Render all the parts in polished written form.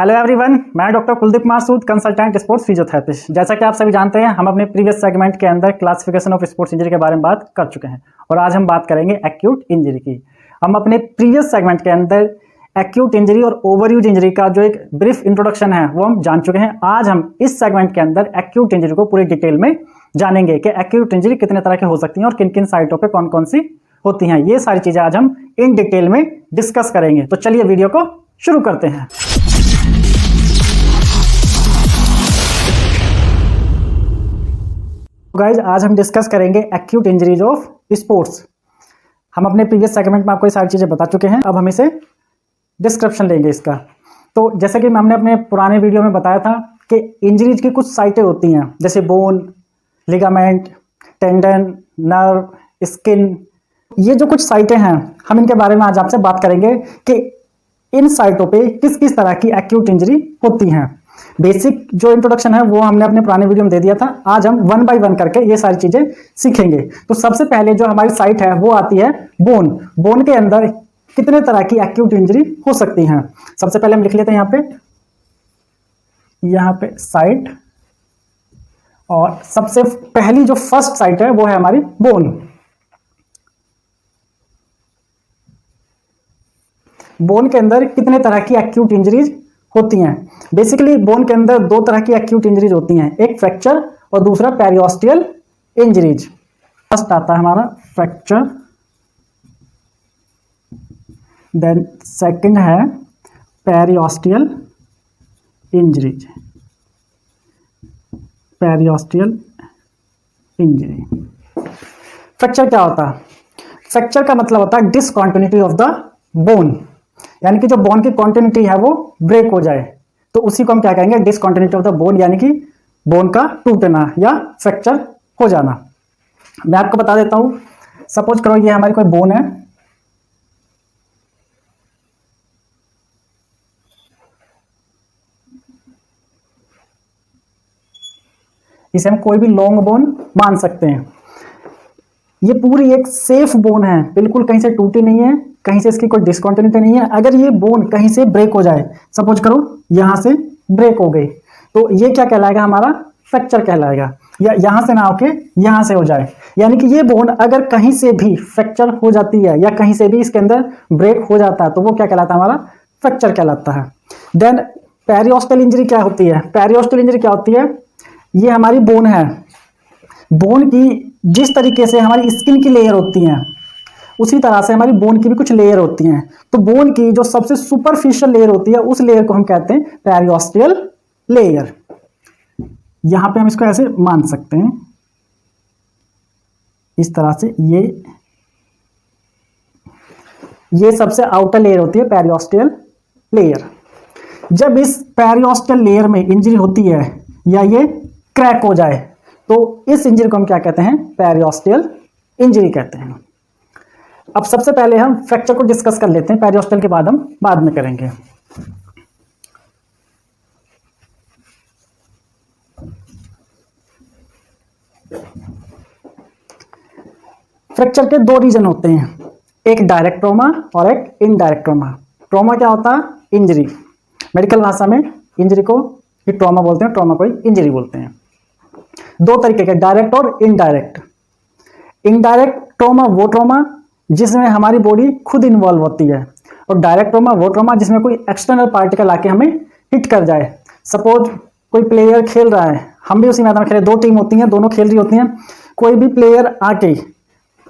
Hello everyone, मैं doctor Kuldeep Kumar सूद, consultant sports physiotherapist. जैसा कि आप सभी जानते हैं, हम अपने प्रीवियस सेगमेंट के अंदर क्लासिफिकेशन ऑफ स्पोर्ट्स इंजरी के बारे में बात कर चुके हैं और आज हम बात करेंगे एक्यूट इंजरी की। हम अपने प्रीवियस सेगमेंट के अंदर एक्यूट इंजरी और ओवरयूज इंजरी का जो एक ब्रीफ इंट्रोडक्शन है वो हम जान चुके हैं। आज हम इस सेगमेंट के अंदर एक्यूट इंजरी को पूरी डिटेल में जानेंगे कि एक्यूट इंजरी कितने तरह की हो सकती हैं और किन किन साइटों पर कौन कौन सी होती हैं। ये सारी चीज़ें आज हम इन डिटेल में डिस्कस करेंगे। तो चलिए वीडियो को शुरू करते हैं। गाइज, आज हम डिस्कस करेंगे एक्यूट इंजरीज ऑफ स्पोर्ट्स। हम अपने प्रीवियस सेगमेंट में आपको ये सारी चीज़ें बता चुके हैं, अब हम इसे डिस्क्रिप्शन लेंगे इसका। तो जैसे कि हमने अपने पुराने वीडियो में बताया था कि इंजरीज की कुछ साइटें होती हैं, जैसे bone, ligament, tendon, nerve, skin. ये जो कुछ साइटें हैं, हम इनके बारे में आज आपसे बात करेंगे कि इन साइटों पे किस किस तरह की एक्यूट इंजरी होती हैं। बेसिक जो इंट्रोडक्शन है वो हमने अपने पुराने वीडियो में दे दिया था। आज हम वन बाय वन करके ये सारी चीजें सीखेंगे। तो सबसे पहले जो हमारी साइट है वो आती है बोन। बोन के अंदर कितने तरह की एक्यूट इंजरी हो सकती हैं। सबसे पहले हम लिख लेते हैं यहाँ पे साइट, और सबसे पहली जो फर्स्ट साइट है वो है हमारी बोन। बोन के अंदर कितने तरह की एक्यूट इंजरीज होती हैं। बेसिकली बोन के अंदर दो तरह की एक्यूट इंजरीज होती हैं, एक फ्रैक्चर और दूसरा पेरियोस्टियल इंजरीज। फर्स्ट आता है हमारा फ्रैक्चर, देन सेकंड है periosteal injuries. Periosteal injury. Fracture क्या होता है? फ्रैक्चर का मतलब होता है डिसकंटिन्यूटी ऑफ द बोन, यानी कि जो बोन की कॉन्टिन्यूटी है वो ब्रेक हो जाए, तो उसी को हम क्या कहेंगे? डिसकंटिन्यूटी ऑफ द बोन, यानी कि बोन का टूटना या फ्रैक्चर हो जाना। मैं आपको बता देता हूं, सपोज करो ये हमारी कोई बोन है, इसे हम कोई भी लॉन्ग बोन मान सकते हैं। ये पूरी एक सेफ बोन है, बिल्कुल कहीं से टूटी नहीं है, कहीं से इसकी कोई डिसकंटिन्यूटी नहीं है। अगर ये बोन कहीं से ब्रेक हो जाए, सपोज करो यहां से ब्रेक हो गई, तो ये क्या कहलाएगा? हमारा फ्रैक्चर कहलाएगा। या यहां से ना होके यहां से हो जाए, यानी कि ये बोन अगर कहीं से भी फ्रैक्चर हो जाती है या कहीं से भी इसके अंदर ब्रेक हो जाता है तो वो क्या कहलाता है? हमारा फ्रैक्चर कहलाता है। देन पेरियोस्टल इंजरी क्या होती है? पेरियोस्टल इंजरी क्या होती है? ये हमारी बोन है, बोन की जिस तरीके से हमारी स्किन की लेयर होती हैं उसी तरह से हमारी बोन की भी कुछ लेयर होती हैं। तो बोन की जो सबसे सुपरफिशियल लेयर होती है उस लेयर को हम कहते हैं पेरियोस्टियल लेयर। यहां पे हम इसको ऐसे मान सकते हैं, इस तरह से। ये सबसे आउटर लेयर होती है पेरियोस्टियल लेयर। जब इस पेरियोस्टियल लेयर में इंजरी होती है या ये क्रैक हो जाए तो इस इंजरी को हम क्या कहते हैं? पेरियोस्टियल इंजरी कहते हैं। अब सबसे पहले हम फ्रैक्चर को डिस्कस कर लेते हैं, पेरियोस्टियल के बाद हम बाद में करेंगे। फ्रैक्चर के दो रीजन होते हैं, एक डायरेक्ट ट्रॉमा और एक इनडायरेक्ट ट्रॉमा। ट्रॉमा क्या होता है? इंजरी। मेडिकल भाषा में इंजरी को ही ट्रॉमा बोलते हैं, ट्रॉमा को ही इंजरी बोलते हैं। दो तरीके के, डायरेक्ट और इनडायरेक्ट। इनडायरेक्ट ट्रॉमा वो ट्रॉमा जिसमें हमारी बॉडी खुद इन्वॉल्व होती है, और डायरेक्ट ट्रॉमा वो ट्रॉमा जिसमें कोई एक्सटर्नल पार्टिकल आके हमें हिट कर जाए। सपोज कोई प्लेयर खेल रहा है, हम भी उसी मैदान में खेले, दो टीम होती हैं, दोनों खेल रही होती हैं। कोई भी प्लेयर आके,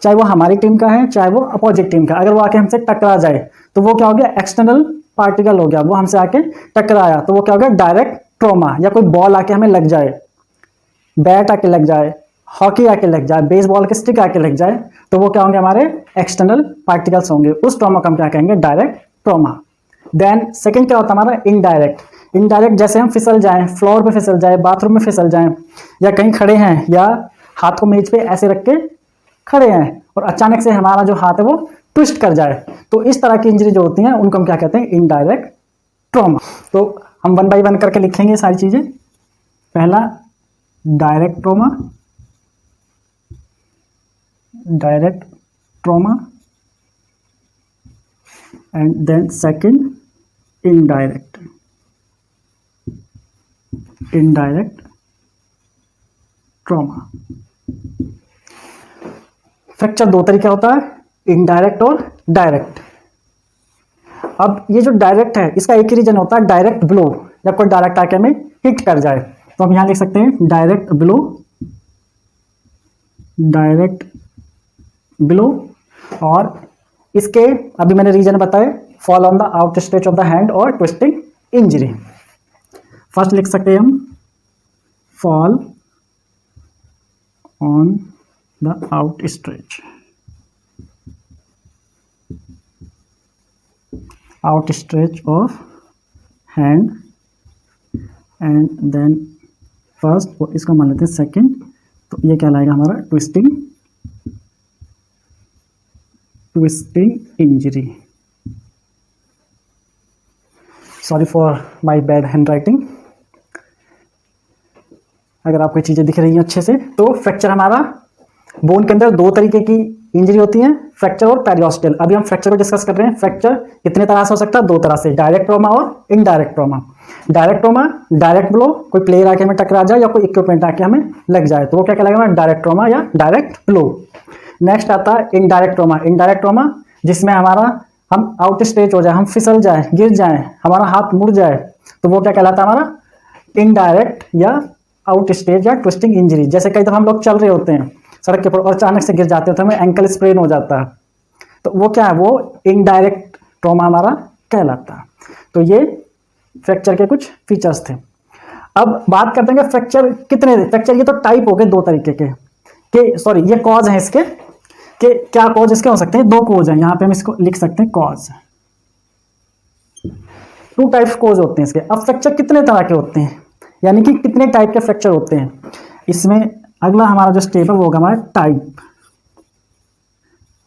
चाहे वो हमारी टीम का है चाहे वो अपोजिट टीम का, अगर वो आके हमसे टकरा जाए तो वो क्या हो गया? एक्सटर्नल पार्टिकल हो गया, वो हमसे आके टकराया तो वो क्या हो गया? Direct trauma. या कोई बॉल आके हमें लग जाए, बैट आके लग जाए, हॉकी आके लग जाए, बेसबॉल के स्टिक आके लग जाए, तो वो क्या होंगे? हमारे एक्सटर्नल पार्टिकल्स होंगे। उस ट्रॉमा को हम क्या कहेंगे? Direct trauma. देन सेकंड क्या होता है हमारा? इनडायरेक्ट। इनडायरेक्ट जैसे हम फिसल जाएं, फ्लोर पे फिसल जाए, बाथरूम में फिसल जाएं, या कहीं खड़े हैं या हाथ को मेज पे ऐसे रख के खड़े हैं और अचानक से हमारा जो हाथ है वो ट्विस्ट कर जाए, तो इस तरह की इंजरी जो होती हैं उनको हम क्या कहते हैं? Indirect trauma. तो हम वन बाय वन करके लिखेंगे सारी चीजें। पहला direct trauma, direct trauma, and then second indirect. Indirect trauma. Fracture दो तरीके होता है, इनडायरेक्ट और डायरेक्ट। अब ये जो डायरेक्ट है इसका एक ही रीजन होता है, डायरेक्ट ब्लो, जब कोई डायरेक्ट आके हमें हिट कर जाए। तो हम यहां लिख सकते हैं डायरेक्ट ब्लो, डायरेक्ट ब्लो। और इसके अभी मैंने रीजन बताए, fall on the out stretch of the hand और ट्विस्टिंग इंजरी। फर्स्ट लिख सकते हैं हम fall on the out stretch, outstretch of hand, and then first इसको मान लेते हैं सेकंड, तो ये क्या लाएगा हमारा twisting injury. Sorry for my bad hand writing. अगर आपको चीजें दिख रही हैं अच्छे से, तो फ्रैक्चर हमारा बोन के अंदर दो तरीके की इंजरी होती है, फ्रैक्चर और पेरियोस्टल। अभी हम फ्रैक्चर को डिस्कस कर रहे हैं। फ्रैक्चर कितने तरह से हो सकता है, दो तरह से, डायरेक्ट ट्रॉमा और indirect trauma. Direct trauma, direct blow, कोई प्लेयर आके हमें टकरा जाए या कोई इक्विपमेंट आके हमें लग जाए तो वो क्या कहलाएगा, डायरेक्ट ट्रॉमा या डायरेक्ट ब्लो। नेक्स्ट आता है इनडायरेक्ट ट्रॉमा। इनडायरेक्ट ट्रॉमा जिसमें हमारा हम आउट स्ट्रेच हो जाए, हम फिसल जाए, गिर जाए, हमारा हाथ मुड़ जाए, तो वो क्या कहलाता है हमारा इनडायरेक्ट या आउट स्ट्रेच या ट्विस्टिंग इंजरी। जैसे कई दफा हम लोग चल रहे होते हैं सड़क के ऊपर और अचानक से गिर जाते हैं तो हमें एंकल स्प्रेन हो जाता है, तो वो क्या है, वो इनडायरेक्ट ट्रॉमा हमारा कहलाता है। तो ये फ्रैक्चर के कुछ फीचर्स थे। अब बात करते हैं फ्रैक्चर कितने, फ्रैक्चर ये तो टाइप हो गए दो तरीके के सॉरी ये कॉज है इसके, कि क्या कॉज इसके हो सकते हैं, दो कॉज हैं, यहाँ पे हम इसको लिख सकते हैं कॉज। टू टाइप्स कॉज होते हैं इसके। अब फ्रैक्चर कितने तरह के होते हैं, यानी कि कितने टाइप के फ्रैक्चर होते हैं, इसमें अगला हमारा जो स्टेप है वो होगा हमारा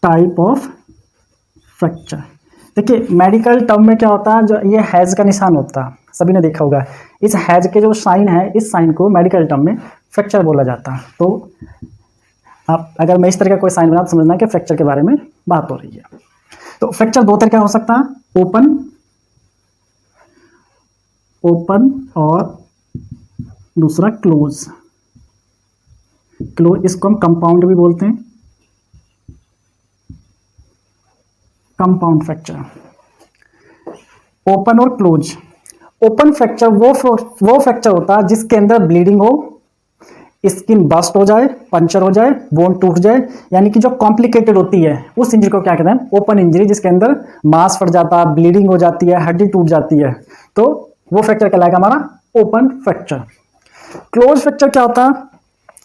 टाइप ऑफ फ्रैक्चर। देखिए मेडिकल टर्म में क्या होता है, जो ये हैज का निशान होता है, सभी ने देखा होगा, इस हैज के जो साइन है, इस साइन को मेडिकल टर्म में फ्रैक्चर बोला जाता है। तो आप अगर मैं इस तरह का कोई साइन बना तो समझना कि फ्रैक्चर के बारे में बात हो रही है। तो फ्रैक्चर दो तरह का हो सकता है, ओपन और दूसरा क्लोज। इसको हम कंपाउंड भी बोलते हैं, कंपाउंड फ्रैक्चर। ओपन और क्लोज। ओपन फ्रैक्चर वो फ्रैक्चर होता है जिसके अंदर ब्लीडिंग हो, स्किन बस्ट हो जाए, पंचर हो जाए, बोन टूट जाए, यानी कि जो कॉम्प्लिकेटेड होती है उस इंजरी को क्या कहते हैं, ओपन इंजरी, जिसके अंदर मांस फट जाता है, ब्लीडिंग हो जाती है, हड्डी टूट जाती है, तो वो फ्रैक्चर कहलाएगा हमारा ओपन फ्रैक्चर। क्लोज फ्रैक्चर क्या होता है,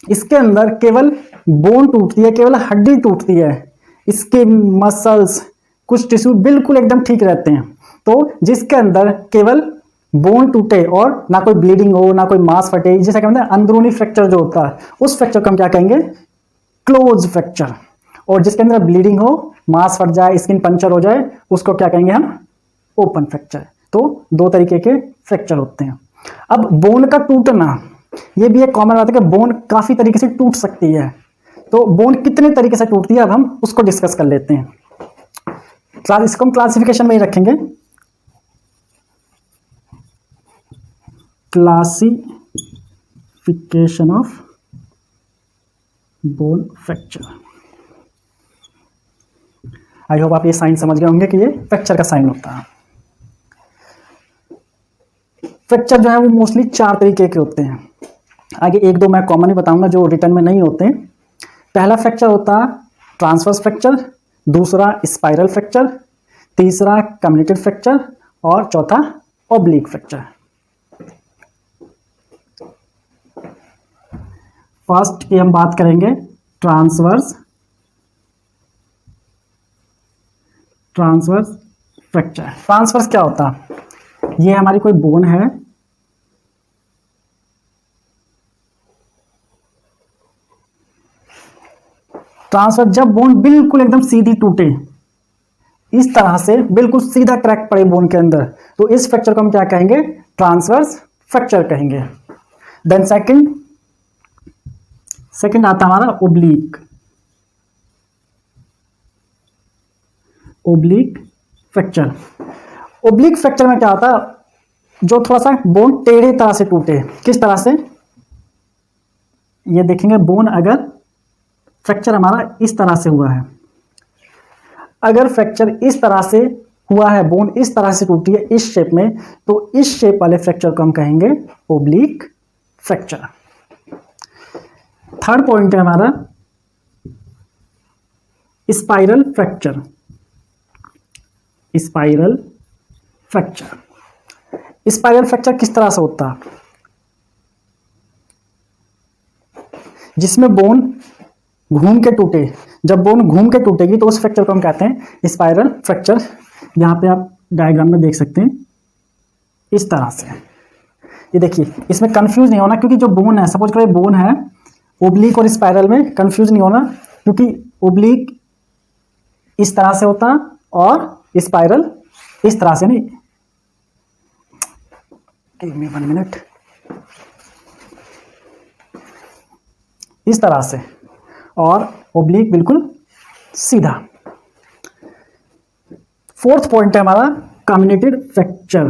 इसके अंदर केवल बोन टूटती है, केवल हड्डी टूटती है, स्किन, मसल्स, कुछ टिश्यू बिल्कुल एकदम ठीक रहते हैं, तो जिसके अंदर केवल बोन टूटे और ना कोई ब्लीडिंग हो, ना कोई मांस फटे, जैसा कहते हैं अंदरूनी फ्रैक्चर जो होता है, उस फ्रैक्चर को हम क्या कहेंगे, क्लोज फ्रैक्चर। और जिसके अंदर ब्लीडिंग हो, मांस फट जाए, स्किन पंचर हो जाए, उसको क्या कहेंगे हम, ओपन फ्रैक्चर। तो दो तरीके के फ्रैक्चर होते हैं। अब बोन का टूटना, ये भी एक कॉमन बात है कि बोन काफी तरीके से टूट सकती है। तो बोन कितने तरीके से टूटती है, अब हम उसको डिस्कस कर लेते हैं। इसको हम क्लासिफिकेशन में ही रखेंगे, classification of bone fracture. I hope आप ये साइन समझ गए होंगे कि ये फ्रैक्चर का साइन होता है। फ्रैक्चर जो है वो मोस्टली चार तरीके के होते हैं, आगे एक दो मैं कॉमन ही बताऊंगा जो रिटर्न में नहीं होते। पहला फ्रैक्चर होता है ट्रांसवर्स फ्रैक्चर, दूसरा स्पाइरल फ्रैक्चर, तीसरा कम्युनिकेट फ्रैक्चर और चौथा ओब्लिक फ्रैक्चर। फर्स्ट की हम बात करेंगे ट्रांसवर्स फ्रैक्चर। ट्रांसवर्स क्या होता है, ये हमारी कोई बोन है, ट्रांसफर जब बोन बिल्कुल एकदम सीधी टूटे, इस तरह से बिल्कुल सीधा क्रैक पड़े बोन के अंदर, तो इस फ्रैक्चर को हम क्या कहेंगे, ट्रांसवर्स फ्रैक्चर कहेंगे। देन सेकंड आता हमारा ओब्लिक फ्रैक्चर। ओब्लिक फ्रैक्चर में क्या होता है, जो थोड़ा सा बोन टेढ़े तरह से टूटे, किस तरह से, ये देखेंगे बोन अगर फ्रैक्चर हमारा इस तरह से हुआ है, अगर फ्रैक्चर इस तरह से हुआ है, बोन इस तरह से टूटी है इस शेप में, तो इस शेप वाले फ्रैक्चर को हम कहेंगे ओब्लिक फ्रैक्चर। थर्ड पॉइंट है हमारा spiral fracture. Spiral fracture, spiral fracture किस तरह से होता है, जिसमें बोन घूम के टूटे। जब बोन घूम के टूटेगी तो उस फ्रैक्चर को हम कहते हैं स्पाइरल फ्रैक्चर। यहाँ पे आप डायग्राम में देख सकते हैं इस तरह से। ये देखिए, इसमें कंफ्यूज नहीं होना, क्योंकि जो बोन है, सपोज करो बोन है, ओब्लिक और स्पाइरल में कंफ्यूज नहीं होना, क्योंकि ओब्लिक इस तरह से होता और स्पाइरल इस तरह से नहीं। Give me 1 minute. इस तरह से, और ओब्लिक बिल्कुल सीधा। फोर्थ पॉइंट है हमारा communicated fracture.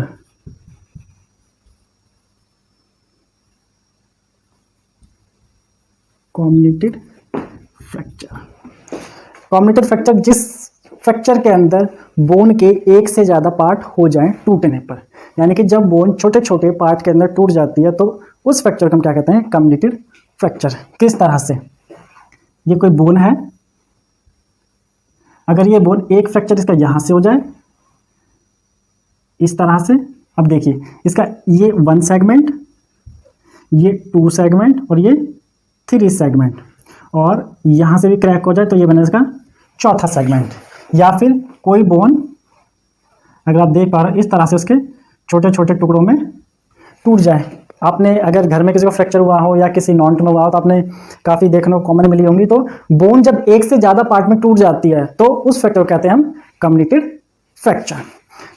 Communicated fracture, communicated fracture जिस फ्रैक्चर के अंदर बोन के एक से ज़्यादा पार्ट हो जाएं टूटने पर, यानी कि जब बोन छोटे छोटे पार्ट के अंदर टूट जाती है तो उस फ्रैक्चर को हम क्या कहते हैं, कम्युनिकेटेड फ्रैक्चर। किस तरह से, ये कोई बोन है, अगर ये बोन एक फ्रैक्चर इसका यहां से हो जाए इस तरह से, अब देखिए इसका ये 1 सेगमेंट, ये 2 सेगमेंट और ये 3 सेगमेंट, और यहां से भी क्रैक हो जाए तो ये बने इसका 4था सेगमेंट। या फिर कोई बोन अगर आप देख पा रहे हैं इस तरह से उसके छोटे छोटे टुकड़ों में टूट जाए। आपने अगर घर में किसी को फ्रैक्चर हुआ हो या किसी नॉन में हुआ हो तो आपने काफ़ी देखने को कॉमन मिली होंगी। तो बोन जब एक से ज़्यादा पार्ट में टूट जाती है तो उस फ्रैक्चर को कहते हैं हम कम्युनिकेटेड फ्रैक्चर।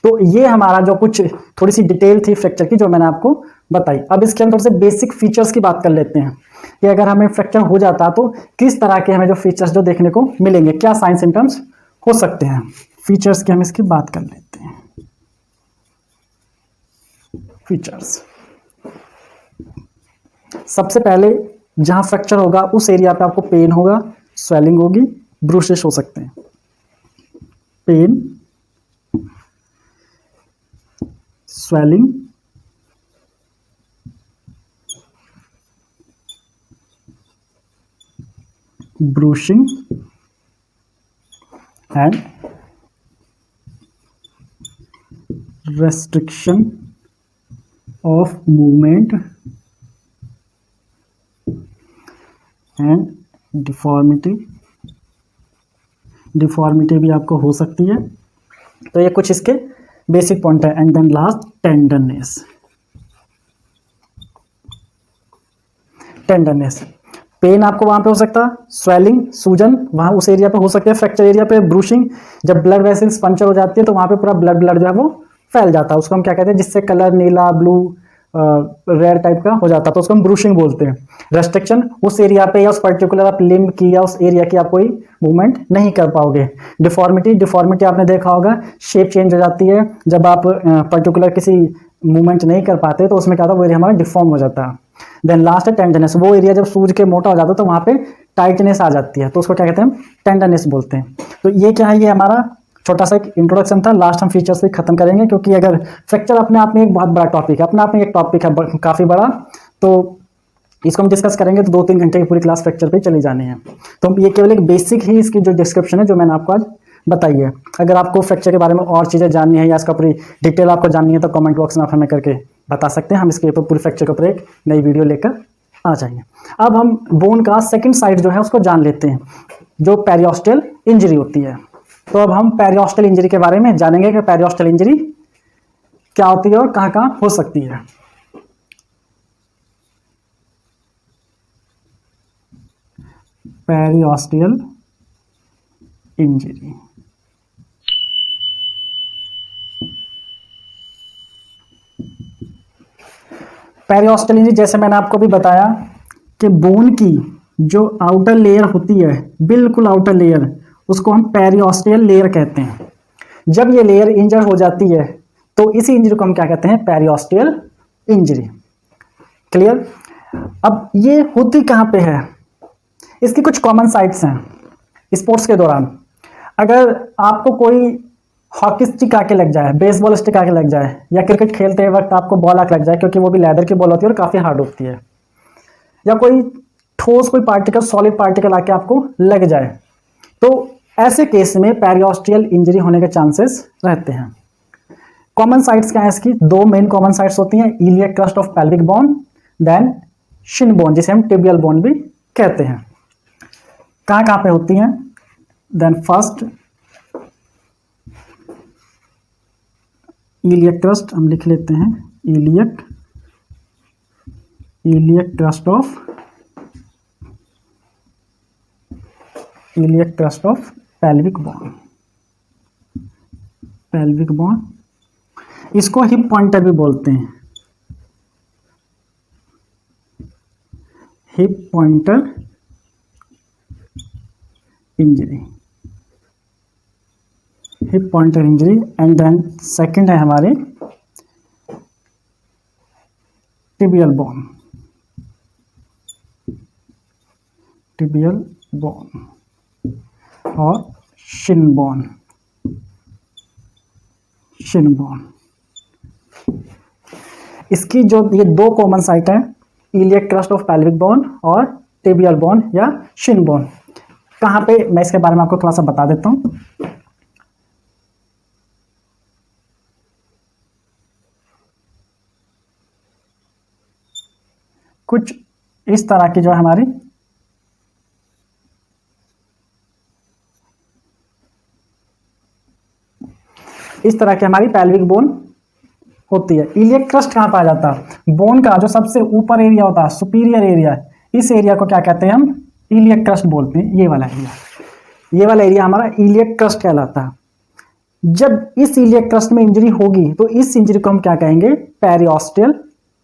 तो ये हमारा जो कुछ थोड़ी सी डिटेल थी फ्रैक्चर की जो मैंने आपको बताई। अब इसके अंदर से बेसिक फीचर्स की बात कर लेते हैं कि अगर हमें फ्रैक्चर हो जाता तो किस तरह के हमें जो फीचर्स जो देखने को मिलेंगे, क्या साइन सिम्टम्स हो सकते हैं। फीचर्स की हम इसकी बात कर लेते हैं। फीचर्स, सबसे पहले जहां फ्रैक्चर होगा उस एरिया पे आपको पेन होगा, स्वेलिंग होगी, ब्रूसेस हो सकते हैं। Pain, swelling, brushing and restriction of movement and deformity भी आपको हो सकती है। तो ये कुछ इसके बेसिक पॉइंट है। And then last tenderness. Tenderness, pain आपको वहां पे हो सकता है, स्वेलिंग सूजन वहां उस एरिया पे हो सकती है, फ्रैक्चर एरिया पे ब्रूशिंग, जब ब्लड वेसल्स पंचर हो जाती है तो वहां पे पूरा ब्लड जो है वो फैल जाता है, उसको हम क्या कहते हैं, जिससे कलर नीला ब्लू रेड टाइप का हो जाता है तो उसको हम ब्रूशिंग बोलते हैं। रेस्ट्रिक्शन, उस एरिया पे या उस पर्टिकुलर आप लिम्ब की या उस एरिया की आप कोई मूवमेंट नहीं कर पाओगे। डिफॉर्मिटी आपने देखा होगा, शेप चेंज हो जाती है जब आप पर्टिकुलर किसी मूवमेंट नहीं कर पाते तो उसमें क्या होता है, वो एरिया हमारा डिफॉर्म हो जाता है। देन लास्ट है टेंडरनेस, वो एरिया जब सूज के मोटा हो जाता है तो वहाँ पे टाइटनेस आ जाती है तो उसको क्या कहते हैं, टेंडरनेस बोलते हैं। तो ये क्या है, ये हमारा छोटा सा एक इंट्रोडक्शन था। लास्ट हम फीचर्स पे खत्म करेंगे क्योंकि अगर फ्रैक्चर अपने आप में एक बहुत बड़ा टॉपिक है, अपने आप में एक टॉपिक है काफ़ी बड़ा, तो इसको हम डिस्कस करेंगे तो 2-3 घंटे की पूरी क्लास फ्रैक्चर पे चली जानी है। तो ये केवल एक बेसिक ही इसकी जो डिस्क्रिप्शन है जो मैंने आपको आज बताई है। अगर आपको फ्रैक्चर के बारे में और चीज़ें जाननी है या इसका पूरी डिटेल आपको जाननी है तो कमेंट बॉक्स में आप हमें करके बता सकते हैं, हम इसके ऊपर पूरी फ्रैक्चर के ऊपर एक नई वीडियो लेकर आ जाएंगे। अब हम बोन का सेकंड साइड जो है उसको जान लेते हैं, जो पेरियोस्टल इंजरी होती है। तो अब हम पेरियोस्टल इंजरी के बारे में जानेंगे कि पेरियोस्टल इंजरी क्या होती है और कहाँ कहाँ हो सकती है। पेरियोस्टल इंजरी, पेरियोस्टल इंजरी जैसे मैंने आपको भी बताया कि बोन की जो आउटर लेयर होती है, बिल्कुल आउटर लेयर, उसको हम पेरियोस्टल लेयर कहते हैं। जब ये लेयर इंजर हो जाती है तो इसी इंजरी को हम क्या कहते हैं, पेरियोस्टियल इंजरी। क्लियर। अब ये होती कहाँ पे है, इसकी कुछ कॉमन साइट्स हैं स्पोर्ट्स के दौरान। अगर आपको कोई हॉकी स्टिक आके लग जाए, बेसबॉल स्टिक आके लग जाए, या क्रिकेट खेलते वक्त आपको बॉल आके लग जाए, क्योंकि वो भी लेदर की बॉल होती है और काफ़ी हार्ड होती है, या कोई ठोस कोई पार्टिकल, सॉलिड पार्टिकल आके आपको लग जाए, तो ऐसे केस में पेरियोस्टियल इंजरी होने के चांसेस रहते हैं। कॉमन साइट्स क्या है इसकी, दो मेन कॉमन साइट्स होती हैं, iliac crest of pelvic bone, then shin bone जिसे हम टिबियल बोन भी कहते हैं। कहाँ कहाँ पे होती हैं, देन फर्स्ट इलियक क्रस्ट हम लिख लेते हैं, iliac crest of pelvic bone, इसको हिप पॉइंटर भी बोलते हैं, hip pointer injury, hip pointer injury. And then second है हमारे टिबियल बोन और शिन बोन। इसकी जो ये दो कॉमन साइट है, iliac crest of pelvic bone और टिबियल बोन या शिन बोन, कहाँ पे, मैं इसके बारे में आपको थोड़ा सा बता देता हूँ। कुछ इस तरह की जो हमारी हमारी पेल्विक बोन होती है। इलियक क्रस्ट कहाँ पाया जाता है, बोन का जो सबसे ऊपर एरिया होता है, सुपीरियर एरिया, इस एरिया को क्या कहते हैं हम, इलियक क्रस्ट बोलते हैं। ये वाला एरिया हमारा इलियक क्रस्ट कहलाता है। जब इस इलियक क्रस्ट में इंजरी होगी तो इस इंजरी को हम क्या कहेंगे, पेरियोस्टियल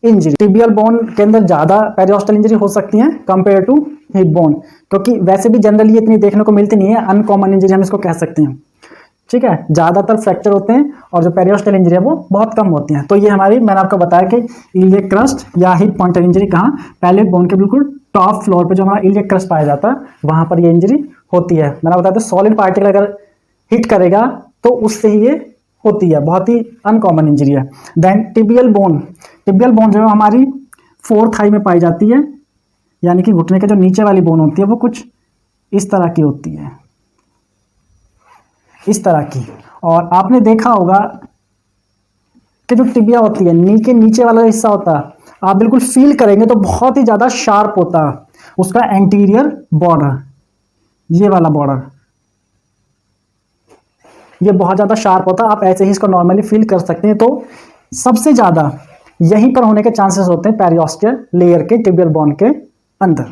इंजरी। टिबियल बोन के अंदर ज़्यादा पेरियोस्टियल इंजरी हो सकती है कंपेयर टू हिप बोन, क्योंकि वैसे भी जनरली इतनी देखने को मिलती नहीं है, अनकॉमन इंजरी हम इसको कह सकते हैं। ठीक है, ज़्यादातर फ्रैक्चर होते हैं और जो पेरियोस्टियल इंजरी है वो बहुत कम होती हैं। तो ये हमारी, मैंने आपको बताया कि इलियक क्रस्ट या हिप पॉइंटर इंजरी कहाँ, पेल्विक बोन के बिल्कुल टॉप फ्लोर पे जो हमारा इलियक क्रस्ट पाया जाता है वहाँ पर ये इंजरी होती है। मैंने बताया था सॉलिड पार्टिकल अगर हिट करेगा तो उससे ही ये होती है, बहुत ही अनकॉमन इंजरी है। देन टिबियल बोन जो है हमारी फोर्थ थाई में पाई जाती है, यानी कि घुटने के जो नीचे वाली बोन होती है वो कुछ इस तरह की होती है, इस तरह की। और आपने देखा होगा कि जो टिबिया होती है, नी के नीचे वाला हिस्सा होता है, आप बिल्कुल फील करेंगे तो बहुत ही ज़्यादा शार्प होता है उसका एंटीरियर बॉर्डर, ये वाला बॉर्डर, ये बहुत ज़्यादा शार्प होता है। आप ऐसे ही इसको नॉर्मली फील कर सकते हैं। तो सबसे ज़्यादा यहीं पर होने के चांसेस होते हैं पेरियोस्टियल लेयर के, टिबियल बोन के अंदर।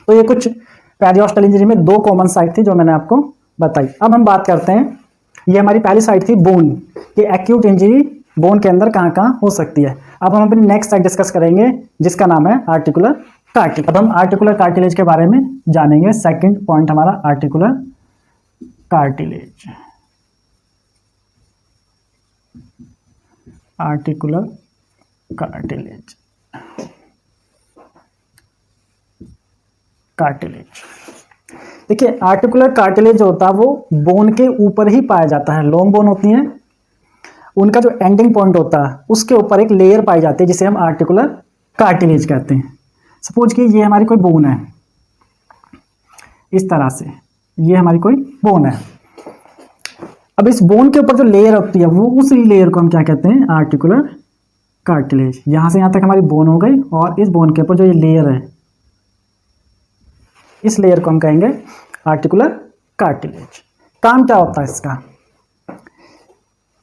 तो ये कुछ पेरियोस्टियल इंजरी में दो कॉमन साइट थी जो मैंने आपको बताई। अब हम बात करते हैं, ये हमारी पहली साइट थी बोन, कि एक्यूट इंजरी बोन के अंदर कहाँ कहाँ हो सकती है। अब हम अपनी नेक्स्ट साइट डिस्कस करेंगे जिसका नाम है आर्टिकुलर कार्टिलेज। अब हम आर्टिकुलर कार्टिलेज के बारे में जानेंगे। सेकंड पॉइंट हमारा आर्टिकुलर कार्टिलेज। आर्टिकुलर कार्टिलेज देखिए, आर्टिकुलर कार्टिलेज जो होता है वो बोन के ऊपर ही पाया जाता है। लॉन्ग बोन होती हैं, उनका जो एंडिंग पॉइंट होता है उसके ऊपर एक लेयर पाई जाती है जिसे हम आर्टिकुलर कार्टिलेज कहते हैं। सपोज कि ये हमारी कोई बोन है, इस तरह से ये हमारी कोई बोन है। अब इस बोन के ऊपर जो लेयर होती है वो, उस लेयर को हम क्या कहते हैं, आर्टिकुलर कार्टिलेज। यहां से यहां तक हमारी बोन हो गई और इस बोन के ऊपर जो ये लेयर है, इस लेयर को हम कहेंगे आर्टिकुलर कार्टिलेज। काम क्या होता है इसका,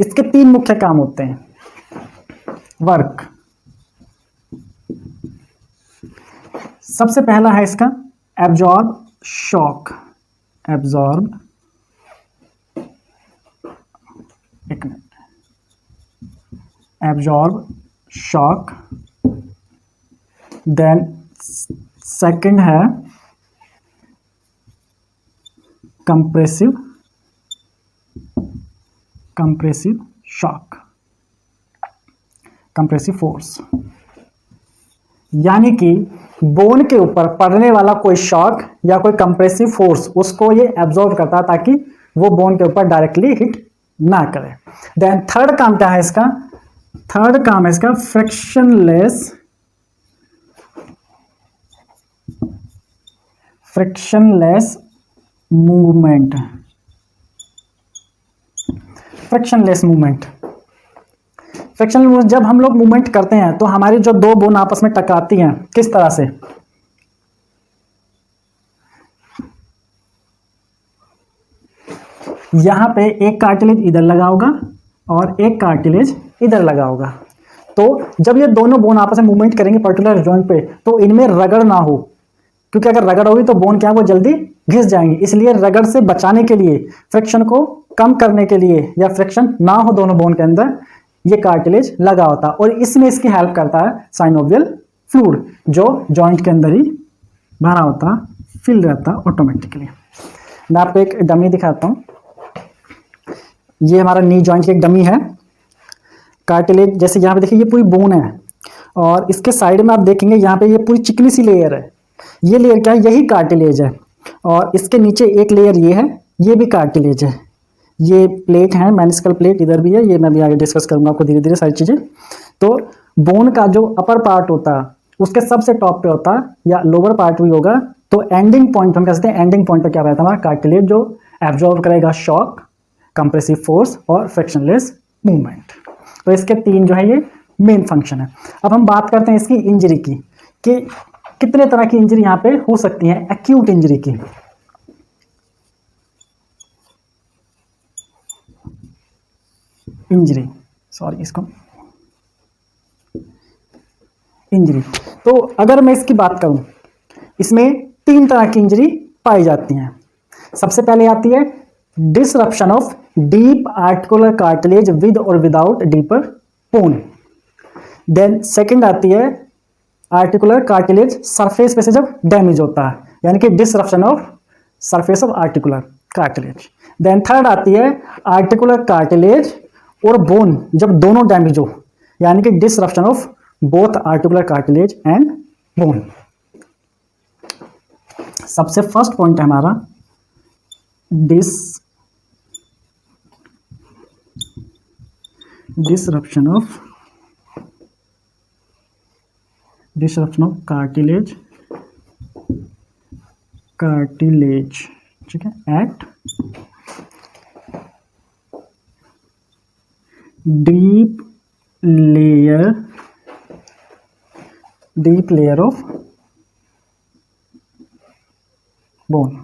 इसके तीन मुख्य काम होते हैं। वर्क, सबसे पहला है इसका एब्जॉर्ब शॉक। एब्जॉर्ब, एक minute, absorb shock. Then second है कंप्रेसिव शॉक। कंप्रेसिव फोर्स, यानी कि बोन के ऊपर पड़ने वाला कोई शॉक या कोई कंप्रेसिव फोर्स उसको ये एब्जॉर्ब करता है ताकि वो बोन के ऊपर डायरेक्टली हिट ना करे। देन थर्ड काम क्या है इसका, थर्ड काम है इसका frictionless movement. Frictionless movement, frictionless जब हम लोग मूवमेंट करते हैं तो हमारी जो दो बोन आपस में टकराती हैं किस तरह से, यहां पे एक कार्टिलेज इधर लगा होगा और एक कार्टिलेज इधर लगा होगा। तो जब ये दोनों बोन आपस में मूवमेंट करेंगे पर्टिकुलर जॉइंट पे तो इनमें रगड़ ना हो, क्योंकि अगर रगड़ होगी तो बोन क्या वो जल्दी घिस जाएंगे। इसलिए रगड़ से बचाने के लिए, फ्रिक्शन को कम करने के लिए या फ्रिक्शन ना हो दोनों बोन के अंदर, ये कार्टिलेज लगा होता है और इसमें इसकी हेल्प करता है साइनोवियल फ्लूइड जो जॉइंट के अंदर ही भरा होता, फिल रहता ऑटोमेटिकली। मैं आपको एक डमी दिखाता हूँ। ये हमारा नी जॉइंट की एक डमी है। कार्टिलेज जैसे यहाँ पे देखिए ये पूरी बोन है और इसके साइड में आप देखेंगे यहाँ पे ये पूरी चिकनी सी लेयर है। ये लेयर क्या है, यही कार्टिलेज है और इसके नीचे एक लेयर ये है, ये भी कार्टिलेज है। ये प्लेट है, मेनिस्कल प्लेट इधर भी है, ये मैं भी आगे डिस्कस करूंगा आपको धीरे धीरे सारी चीज़ें। तो बोन का जो अपर पार्ट होता है उसके सबसे टॉप पे होता है या लोअर पार्ट भी होगा, तो एंडिंग पॉइंट हम कह सकते हैं, एंडिंग पॉइंट पे क्या रहता है हमारा कार्टिलेज जो एब्जॉर्ब करेगा शॉक, कंप्रेसिव फोर्स और फ्रिक्शनलेस मूवमेंट। तो इसके तीन जो है ये मेन फंक्शन है। अब हम बात करते हैं इसकी इंजरी की कि कितने तरह की इंजरी यहाँ पे हो सकती है एक्यूट इंजरी की। इंजरी, सॉरी इसको इंजरी, तो अगर मैं इसकी बात करूं, इसमें तीन तरह की इंजरी पाई जाती हैं। सबसे पहले आती है disruption of deep articular cartilage with और without deeper bone. Then second आती है आर्टिकुलर कार्टिलेज सरफेस पे से जब डैमेज होता है, यानी कि disruption of surface of articular cartilage. Then third आती है आर्टिकुलर कार्टिलेज और बोन जब दोनों डैमेज हो, यानी कि disruption of both articular cartilage and bone. सबसे फर्स्ट पॉइंट है हमारा डिसरप्शन ऑफ कार्टिलेज, ठीक है, at deep layer of bone.